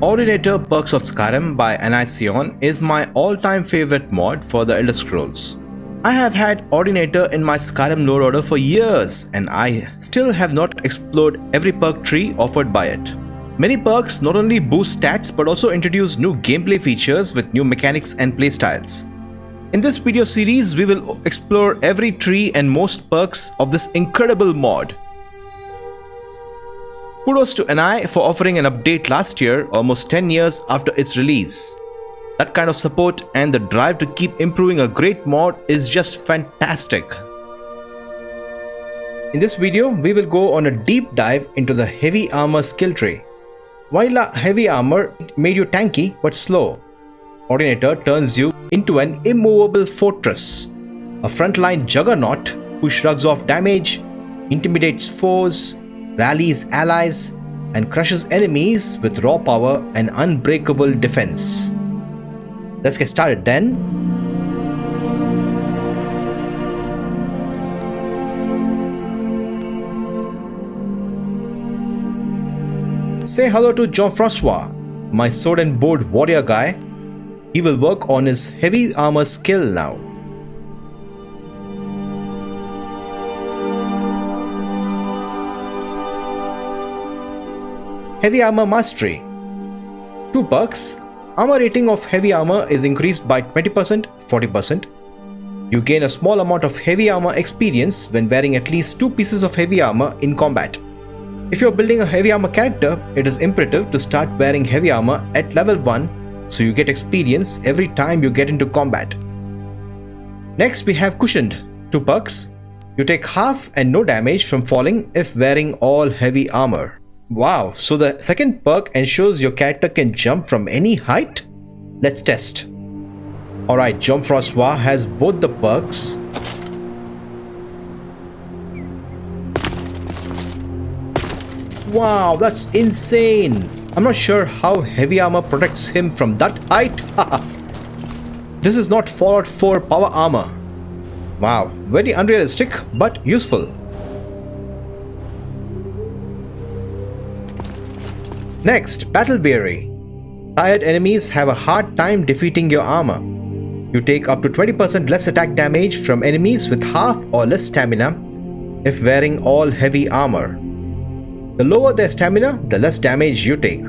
Ordinator Perks of Skyrim by EnaiSiaion is my all-time favorite mod for the Elder Scrolls. I have had Ordinator in my Skyrim lore order for years and I still have not explored every perk tree offered by it. Many perks not only boost stats but also introduce new gameplay features with new mechanics and playstyles. In this video series, we will explore every tree and most perks of this incredible mod. Kudos to Enai for offering an update last year, almost 10 years after its release. That kind of support and the drive to keep improving a great mod is just fantastic. In this video, we will go on a deep dive into the heavy armor skill tree. While heavy armor made you tanky but slow, Ordinator turns you into an immovable fortress, a frontline juggernaut who shrugs off damage, intimidates foes, rallies allies, and crushes enemies with raw power and unbreakable defense. Let's get started then. Say hello to Jean-Francois, my sword and board warrior guy. He will work on his heavy armor skill now. Heavy armor mastery. 2 perks. Armor rating of heavy armor is increased by 20%, 40%. You gain a small amount of heavy armor experience when wearing at least 2 pieces of heavy armor in combat. If you are building a heavy armor character, it is imperative to start wearing heavy armor at level 1 so you get experience every time you get into combat. Next we have cushioned. 2 perks. You take half and no damage from falling if wearing all heavy armor. Wow, so the second perk ensures your character can jump from any height? Let's test. Alright, Jean-Francois has both the perks. Wow, that's insane! I'm not sure how heavy armor protects him from that height. This is not Fallout 4 power armor. Wow, very unrealistic but useful. Next, Battle Weary. Tired enemies have a hard time defeating your armor. You take up to 20% less attack damage from enemies with half or less stamina if wearing all heavy armor. The lower their stamina, the less damage you take.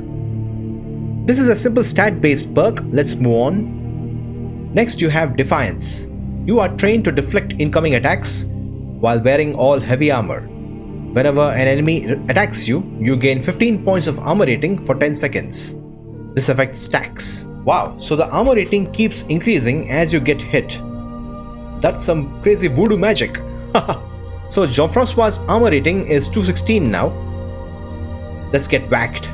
This is a simple stat-based perk. Let's move on. Next you have Defiance. You are trained to deflect incoming attacks while wearing all heavy armor. Whenever an enemy attacks you, you gain 15 points of armor rating for 10 seconds. This effect stacks. Wow, so the armor rating keeps increasing as you get hit. That's some crazy voodoo magic. So Jean-Francois' armor rating is 216 now. Let's get whacked.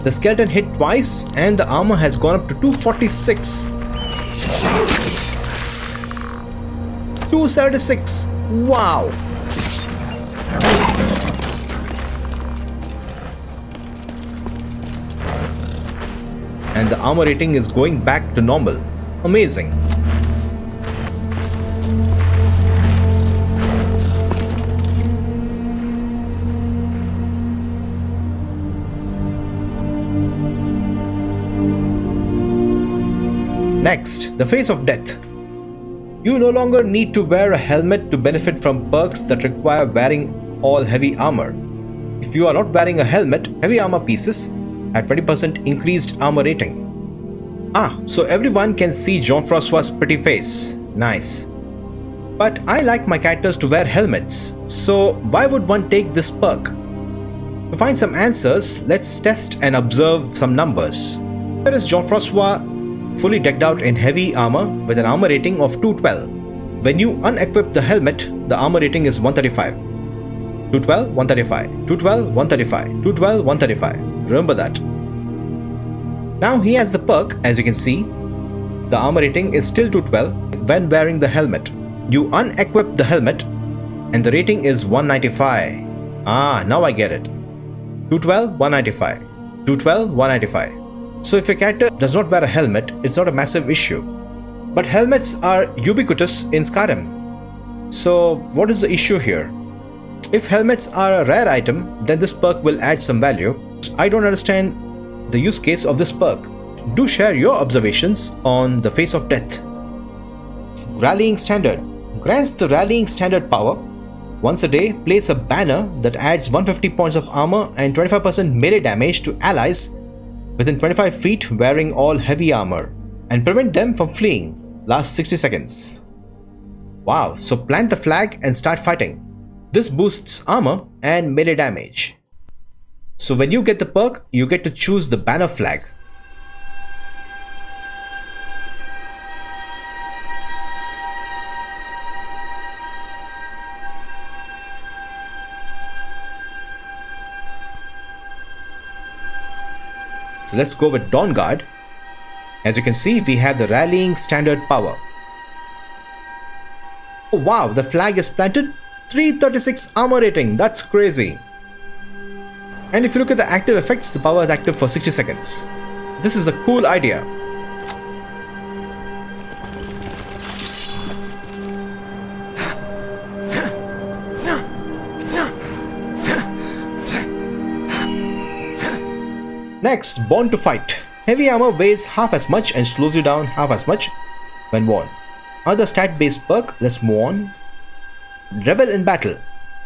The skeleton hit twice and the armor has gone up to 246. 276. Wow. And the armor rating is going back to normal. Amazing. Next, the Face of Death. You no longer need to wear a helmet to benefit from perks that require wearing all heavy armor. If you are not wearing a helmet, heavy armor pieces have 20% increased armor rating. So everyone can see Jean-Francois' pretty face. Nice. But I like my characters to wear helmets, so why would one take this perk? To find some answers, let's test and observe some numbers. Here is Jean-Francois fully decked out in heavy armor with an armor rating of 212. When you unequip the helmet, the armor rating is 135. 212, 135, 212, 135, 212, 135. Remember that. Now he has the perk, as you can see. The armor rating is still 212 when wearing the helmet. You unequip the helmet and the rating is 195. Now I get it. 212, 195. 212, 195. So if your character does not wear a helmet, it's not a massive issue. But helmets are ubiquitous in Skyrim. So what is the issue here? If helmets are a rare item, then this perk will add some value. I don't understand the use case of this perk. Do share your observations on the Face of Death. Rallying Standard grants the Rallying Standard power. Once a day, place a banner that adds 150 points of armor and 25% melee damage to allies within 25 feet wearing all heavy armor and prevent them from fleeing. Last 60 seconds. Wow, so plant the flag and start fighting. This boosts armor and melee damage. So when you get the perk, you get to choose the banner flag. So let's go with Dawn Guard. As you can see, we have the Rallying Standard power. Oh wow, the flag is planted. 336 armor rating, that's crazy. And if you look at the active effects, the power is active for 60 seconds. This is a cool idea. Next, Born to Fight. Heavy armor weighs half as much and slows you down half as much when worn. Another stat-based perk, let's move on. Revel in Battle.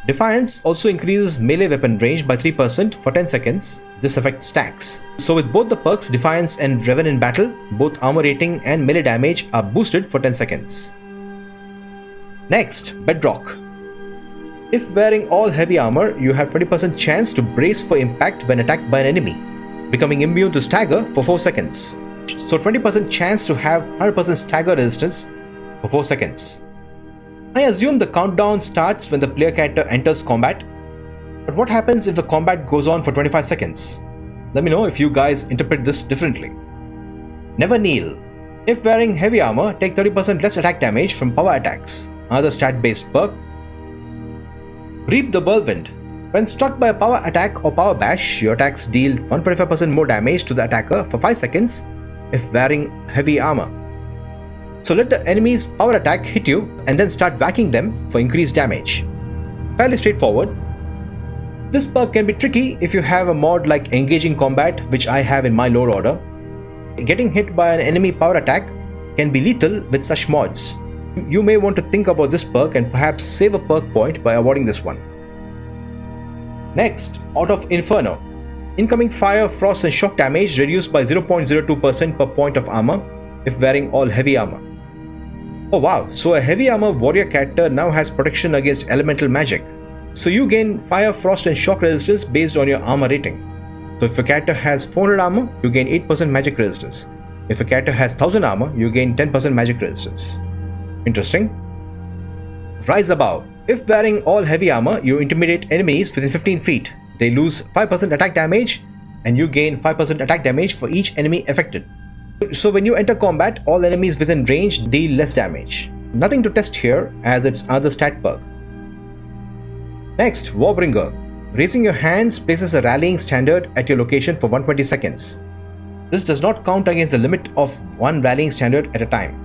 Defiance also increases melee weapon range by 3% for 10 seconds. This effect stacks. So with both the perks, Defiance and Revel in Battle, both armor rating and melee damage are boosted for 10 seconds. Next, Bedrock. If wearing all heavy armor, you have 20% chance to brace for impact when attacked by an enemy, becoming immune to stagger for 4 seconds. So 20% chance to have 100% stagger resistance for 4 seconds. I assume the countdown starts when the player character enters combat, but what happens if the combat goes on for 25 seconds? Let me know if you guys interpret this differently. Never Kneel. If wearing heavy armor, take 30% less attack damage from power attacks. Another stat-based perk. Reap the Whirlwind. When struck by a power attack or power bash, your attacks deal 125% more damage to the attacker for 5 seconds if wearing heavy armor. So let the enemy's power attack hit you and then start whacking them for increased damage. Fairly straightforward. This perk can be tricky if you have a mod like Engaging Combat, which I have in my load order. Getting hit by an enemy power attack can be lethal with such mods. You may want to think about this perk and perhaps save a perk point by avoiding this one. Next, Out of Inferno. Incoming fire, frost and shock damage reduced by 0.02% per point of armor if wearing all heavy armor. Oh wow, so a heavy armor warrior character now has protection against elemental magic. So you gain fire, frost and shock resistance based on your armor rating. So if a character has 400 armor, you gain 8% magic resistance. If a character has 1000 armor, you gain 10% magic resistance. Interesting. Rise Above. If wearing all heavy armor, you intimidate enemies within 15 feet. They lose 5% attack damage and you gain 5% attack damage for each enemy affected. So when you enter combat, all enemies within range deal less damage. Nothing to test here as it's another stat perk. Next, Warbringer. Raising your hands places a rallying standard at your location for 120 seconds. This does not count against the limit of one rallying standard at a time.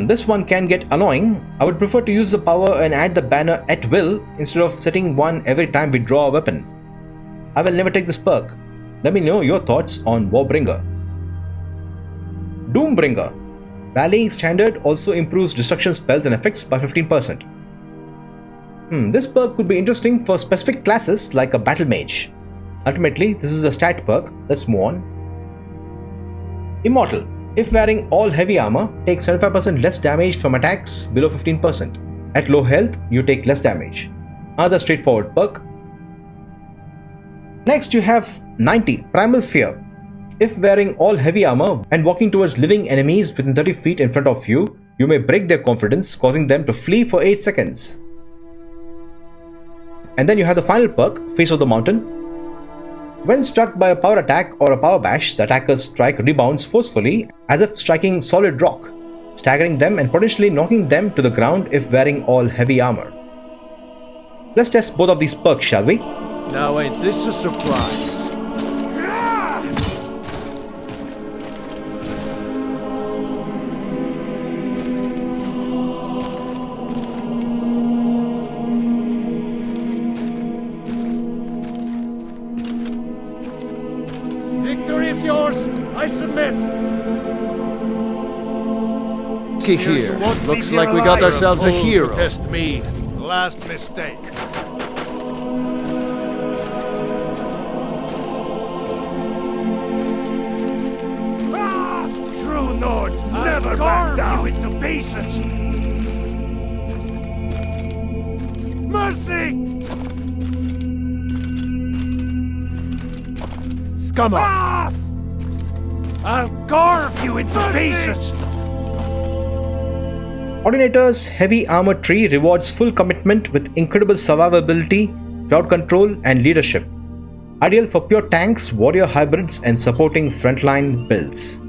This one can get annoying. I would prefer to use the power and add the banner at will instead of setting one every time we draw a weapon. I will never take this perk. Let me know your thoughts on Warbringer. Doombringer. Rallying standard also improves destruction spells and effects by 15%. This perk could be interesting for specific classes like a battle mage. Ultimately, this is a stat perk. Let's move on. Immortal. If wearing all heavy armor, take 75% less damage from attacks below 15%. At low health, you take less damage. Another straightforward perk. Next you have 90, Primal Fear. If wearing all heavy armor and walking towards living enemies within 30 feet in front of you, you may break their confidence, causing them to flee for 8 seconds. And then you have the final perk, Face of the Mountain. When struck by a power attack or a power bash, the attacker's strike rebounds forcefully as if striking solid rock, staggering them and potentially knocking them to the ground if wearing all heavy armor. Let's test both of these perks, shall we? Now ain't this a surprise? Here. Looks like we got ourselves a hero. Test me. Last mistake. True Nords never back down with the bases. Mercy! Scummer! I'll carve you into pieces! Ordinator's heavy armor tree rewards full commitment with incredible survivability, crowd control, and leadership. Ideal for pure tanks, warrior hybrids, and supporting frontline builds.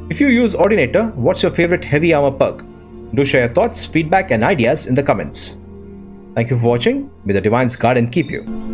If you use Ordinator, what's your favorite heavy armor perk? Do share your thoughts, feedback, and ideas in the comments. Thank you for watching. May the Divine's Guardian keep you.